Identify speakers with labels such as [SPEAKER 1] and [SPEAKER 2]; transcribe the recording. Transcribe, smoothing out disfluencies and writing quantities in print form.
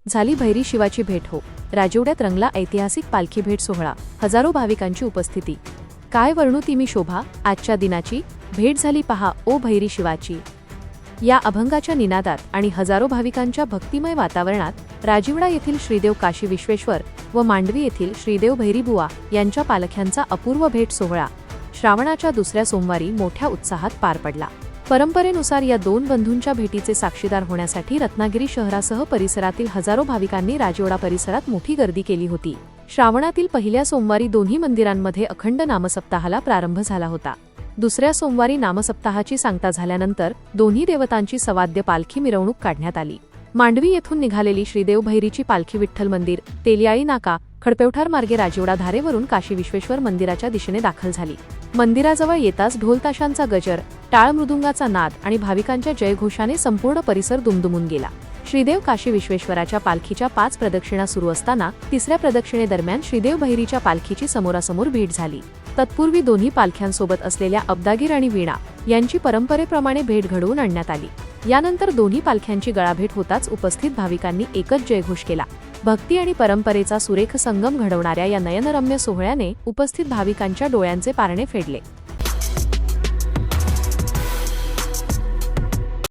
[SPEAKER 1] झाली भैरी शिवाची भेट हो. राजिवड्यात रंगला ऐतिहासिक पालखी भेट सोहळा. हजारो भाविकांची उपस्थिती. काय वर्णू ती मी शोभा आजच्या दिनाची. भेट झाली पहा ओ भैरी शिवाची. या अभंगाच्या निनादात आणि हजारो भाविकांच्या भक्तिमय वातावरणात राजिवडा येथील श्रीदेव काशी विश्वेश्वर व मांडवी येथील श्रीदेव भैरीबुवा यांच्या पालख्यांचा अपूर्व भेट सोहळा श्रावणाच्या दुसऱ्या सोमवारी मोठ्या उत्साहात पार पडला. परंपरेनुसार या दोन बंधूंच्या भेटीचे साक्षीदार होण्यासाठी रत्नागिरी शहरासह परिसरातील हजारो भाविकांनी राजिवडा परिसरात मोठी गर्दी केली होती. श्रावणातील पहिल्या सोमवारी दोन्ही मंदिरांमध्ये अखंड नामसप्ताहाला प्रारंभ झाला होता. दुसऱ्या सोमवारी नामसप्ताहाची सांगता झाल्यानंतर दोन्ही देवतांची सवाद्य पालखी मिरवणूक काढण्यात आली. मांडवी येथून निघालेली श्रीदेव भैरीची पालखी विठ्ठल मंदिर, तेलियाळी नाका, खडपेवठार मार्गे राजिवडा धारेवरून काशी विश्वेश्वर मंदिराच्या दिशेने दाखल झाली. मंदिराजवळ येताच ढोलताशांचा गजर, टाळ मृदुंगाचा नाद आणि भाविकांच्या जयघोषाने संपूर्ण परिसर दुमदुमून गेला. श्रीदेव काशी विश्वेश्वराच्या पालखीच्या 5 प्रदक्षिणा सुरू असताना तिसऱ्या प्रदक्षिणेदरम्यान श्रीदेव भैरीच्या पालखीची समोरासमोर भेट झाली. तत्पूर्वी दोन्ही पालख्यांसोबत असलेल्या अब्दागीर आणि वीणा यांची परंपरेप्रमाणे भेट घडवून आणण्यात आली. यानंतर दोन्ही पालख्यांची गळाभेट होताच उपस्थित भाविकांनी एकच जयघोष केला. भक्ती आणि परंपरेचा सुरेख संगम घडवणाऱ्या या नयनरम्य सोहळ्याने उपस्थित भाविकांच्या डोळ्यांचे पारणे फेडले.